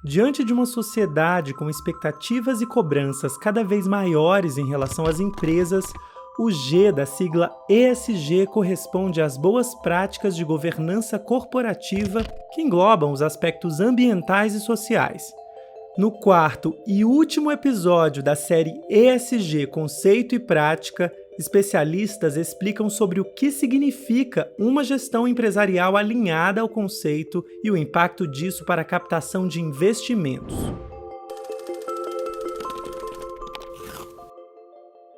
Diante de uma sociedade com expectativas e cobranças cada vez maiores em relação às empresas, o G da sigla ESG corresponde às boas práticas de governança corporativa que englobam os aspectos ambientais e sociais. No quarto e último episódio da série ESG Conceito e Prática, especialistas explicam sobre o que significa uma gestão empresarial alinhada ao conceito e o impacto disso para a captação de investimentos.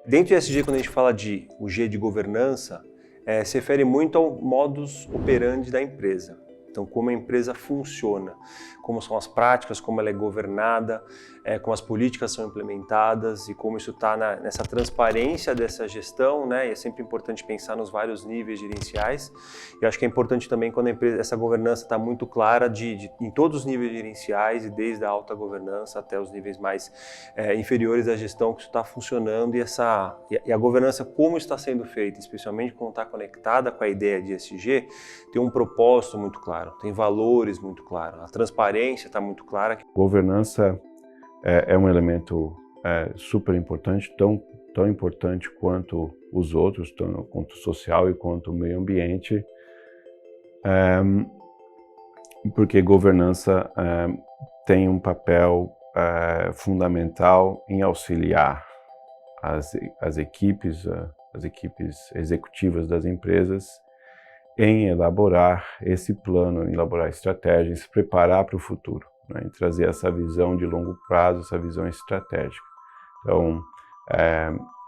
Dentro do ESG, quando a gente fala de o G de governança, se refere muito ao modus operandi da empresa. Então, como a empresa funciona, como são as práticas, como ela é governada, como as políticas são implementadas e como isso está nessa transparência dessa gestão, né? E é sempre importante pensar nos vários níveis gerenciais. E eu acho que é importante também quando a empresa, essa governança está muito clara em todos os níveis gerenciais, e desde a alta governança até os níveis mais inferiores da gestão, que isso está funcionando e a governança como está sendo feita, especialmente quando está conectada com a ideia de ESG, tem um propósito muito claro. Tem valores muito claros, a transparência está muito clara. Governança é um elemento super importante, tão importante quanto os outros, quanto o social e quanto o meio ambiente, porque governança tem um papel fundamental em auxiliar as equipes executivas das empresas em elaborar esse plano, em elaborar estratégias, se preparar para o futuro, né, e trazer essa visão de longo prazo, essa visão estratégica. Então,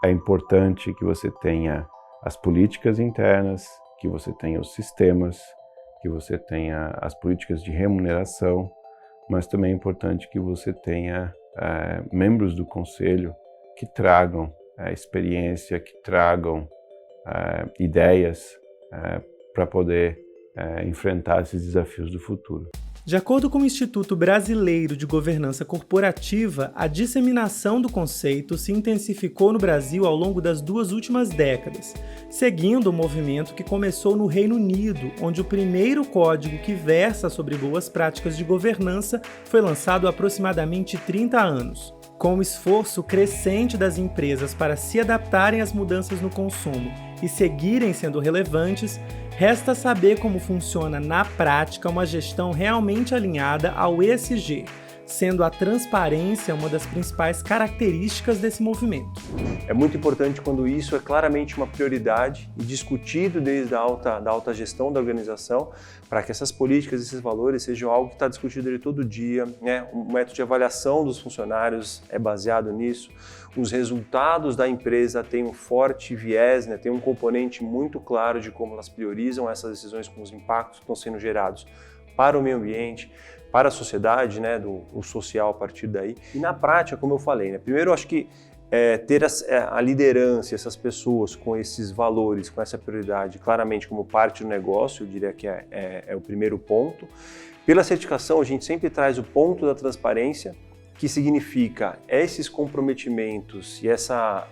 é importante que você tenha as políticas internas, que você tenha os sistemas, que você tenha as políticas de remuneração, mas também é importante que você tenha membros do conselho que tragam experiência, que tragam ideias para poder enfrentar esses desafios do futuro. De acordo com o Instituto Brasileiro de Governança Corporativa, a disseminação do conceito se intensificou no Brasil ao longo das 2 últimas décadas, seguindo o movimento que começou no Reino Unido, onde o primeiro código que versa sobre boas práticas de governança foi lançado há aproximadamente 30 anos. Com o esforço crescente das empresas para se adaptarem às mudanças no consumo e seguirem sendo relevantes, resta saber como funciona na prática uma gestão realmente alinhada ao ESG, sendo a transparência uma das principais características desse movimento. É muito importante quando isso é claramente uma prioridade e discutido desde a alta gestão da organização, para que essas políticas e esses valores sejam algo que está discutido ali todo dia, né? O método de avaliação dos funcionários é baseado nisso. Os resultados da empresa têm um forte viés, né? Tem um componente muito claro de como elas priorizam essas decisões com os impactos que estão sendo gerados para o meio ambiente, para a sociedade, né, o social a partir daí. E na prática, como eu falei, né, primeiro eu acho que ter a liderança, essas pessoas com esses valores, com essa prioridade claramente como parte do negócio, eu diria que é o primeiro ponto. Pela certificação, a gente sempre traz o ponto da transparência, que significa esses comprometimentos e essa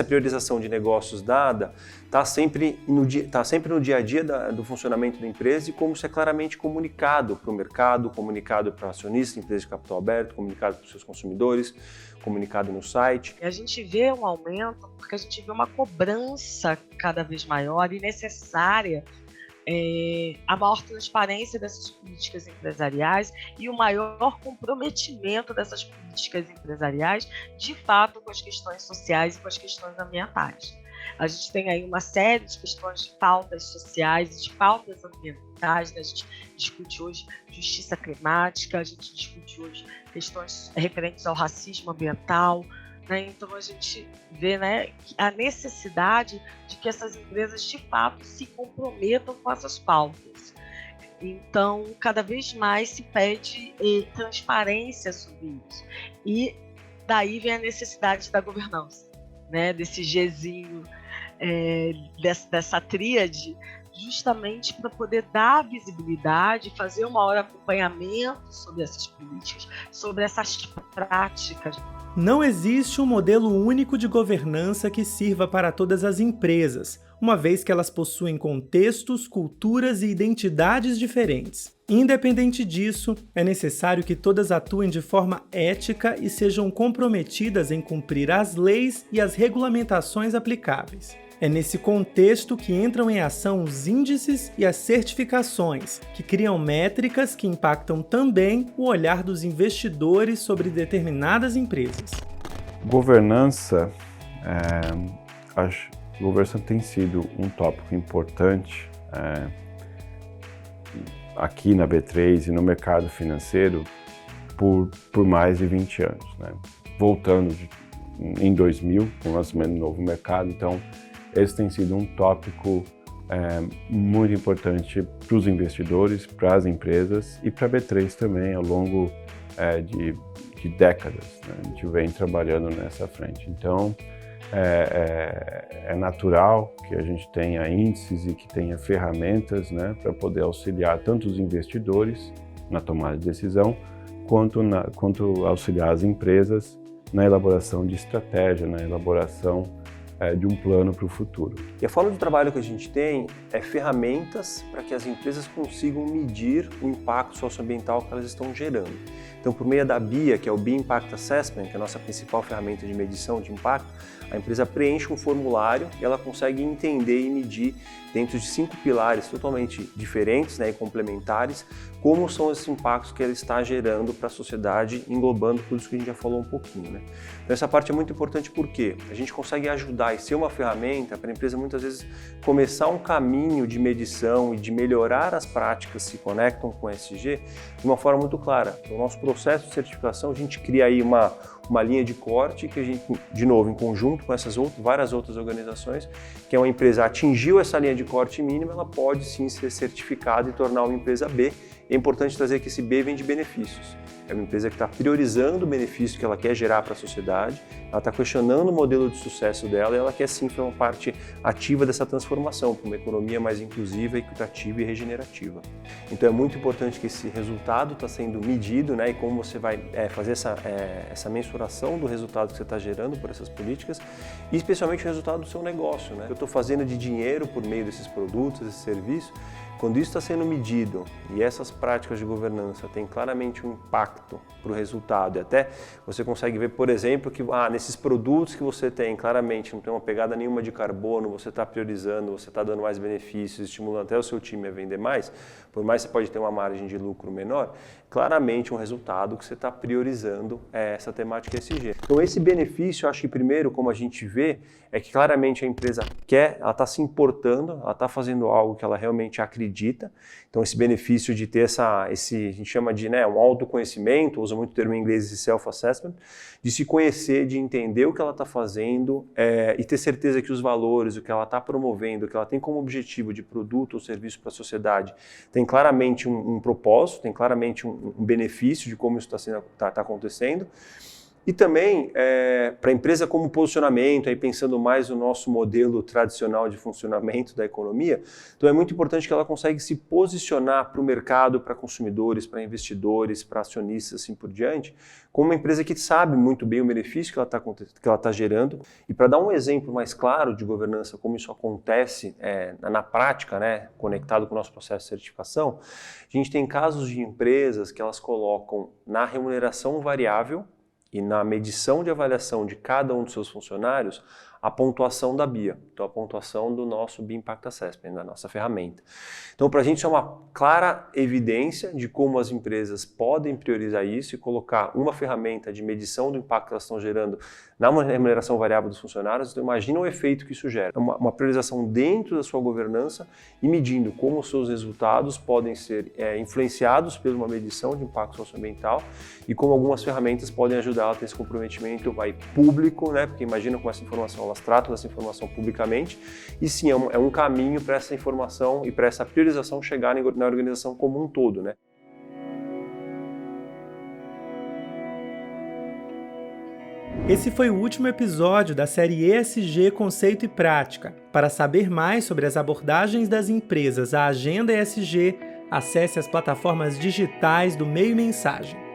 priorização de negócios dada está sempre no dia a dia do funcionamento da empresa e como isso é claramente comunicado para o mercado, comunicado para acionistas, empresas de capital aberto, comunicado para os seus consumidores, comunicado no site. A gente vê um aumento porque a gente vê uma cobrança cada vez maior e necessária, a maior transparência dessas políticas empresariais e o maior comprometimento dessas políticas empresariais, de fato, com as questões sociais e com as questões ambientais. A gente tem aí uma série de questões de pautas sociais e de pautas ambientais, né? A gente discute hoje justiça climática, a gente discute hoje questões referentes ao racismo ambiental, né? Então a gente vê, né, a necessidade de que essas empresas de fato se comprometam com essas pautas. Então, cada vez mais se pede transparência sobre isso. E daí vem a necessidade da governança, né, desse Gzinho, dessa tríade, justamente para poder dar visibilidade, fazer um maior acompanhamento sobre essas políticas, sobre essas práticas. Não existe um modelo único de governança que sirva para todas as empresas. uma vez que elas possuem contextos, culturas e identidades diferentes. Independente disso, é necessário que todas atuem de forma ética e sejam comprometidas em cumprir as leis e as regulamentações aplicáveis. É nesse contexto que entram em ação os índices e as certificações, que criam métricas que impactam também o olhar dos investidores sobre determinadas empresas. Governança tem sido um tópico importante aqui na B3 e no mercado financeiro por mais de 20 anos, né? Voltando em 2000, com o lançamento do novo mercado, então esse tem sido um tópico muito importante para os investidores, para as empresas e para a B3 também ao longo de décadas, né? A gente vem trabalhando nessa frente. Então, é natural que a gente tenha índices e que tenha ferramentas, né, para poder auxiliar tanto os investidores na tomada de decisão, quanto auxiliar as empresas na elaboração de estratégia, na elaboração de um plano para o futuro. E a forma de trabalho que a gente tem é ferramentas para que as empresas consigam medir o impacto socioambiental que elas estão gerando. Então, por meio da BIA, que é o Bia Impact Assessment, que é a nossa principal ferramenta de medição de impacto, a empresa preenche um formulário e ela consegue entender e medir, dentro de 5 pilares totalmente diferentes, né, e complementares, como são esses impactos que ela está gerando para a sociedade, englobando tudo isso que a gente já falou um pouquinho, né? Então, essa parte é muito importante porque a gente consegue ajudar e ser uma ferramenta para a empresa muitas vezes começar um caminho de medição e de melhorar as práticas que se conectam com o ESG de uma forma muito clara. No nosso processo de certificação, a gente cria aí uma linha de corte que a gente, de novo, em conjunto com essas várias outras organizações, que é uma empresa atingiu essa linha de corte mínima, ela pode sim ser certificada e tornar uma empresa B. É importante trazer que esse B vem de benefícios. É uma empresa que está priorizando o benefício que ela quer gerar para a sociedade, ela está questionando o modelo de sucesso dela e ela quer sim ser uma parte ativa dessa transformação para uma economia mais inclusiva, equitativa e regenerativa. Então é muito importante que esse resultado está sendo medido, né, e como você vai fazer essa mensuração do resultado que você está gerando por essas políticas e especialmente o resultado do seu negócio, né? Eu estou fazendo de dinheiro por meio desses produtos, desses serviços. Quando isso está sendo medido e essas práticas de governança têm claramente um impacto para o resultado e até você consegue ver, por exemplo, que nesses produtos que você tem, claramente não tem uma pegada nenhuma de carbono, você está priorizando, você está dando mais benefícios, estimulando até o seu time a vender mais, por mais que você pode ter uma margem de lucro menor, claramente um resultado que você está priorizando essa temática ESG. Então esse benefício, eu acho que primeiro, como a gente vê, é que claramente a empresa ela está se importando, ela está fazendo algo que ela realmente acredita. Então esse benefício de ter a gente chama de um autoconhecimento, usa muito o termo em inglês, esse self-assessment, de se conhecer, de entender o que ela está fazendo e ter certeza que os valores, o que ela está promovendo, o que ela tem como objetivo de produto ou serviço para a sociedade, tem claramente um propósito, tem claramente um benefício de como isso está acontecendo. E também, para a empresa como posicionamento, aí pensando mais no nosso modelo tradicional de funcionamento da economia, então é muito importante que ela consiga se posicionar para o mercado, para consumidores, para investidores, para acionistas, assim por diante, como uma empresa que sabe muito bem o benefício que ela está gerando. E para dar um exemplo mais claro de governança, como isso acontece na prática, né, conectado com o nosso processo de certificação, a gente tem casos de empresas que elas colocam na remuneração variável e na medição de avaliação de cada um dos seus funcionários a pontuação da BIA, então a pontuação do nosso Bia Impact Assessment, da nossa ferramenta. Então, para a gente é uma clara evidência de como as empresas podem priorizar isso e colocar uma ferramenta de medição do impacto que elas estão gerando na remuneração variável dos funcionários. Então, imagina o efeito que isso gera. Uma priorização dentro da sua governança e medindo como os seus resultados podem ser influenciados por uma medição de impacto socioambiental e como algumas ferramentas podem ajudar a ter esse comprometimento público, né? Porque imagina com essa informação, elas tratam dessa informação publicamente e sim, é um caminho para essa informação e para essa priorização chegar na organização como um todo, né? Esse foi o último episódio da série ESG Conceito e Prática. Para saber mais sobre as abordagens das empresas à agenda ESG, acesse as plataformas digitais do Meio Mensagem.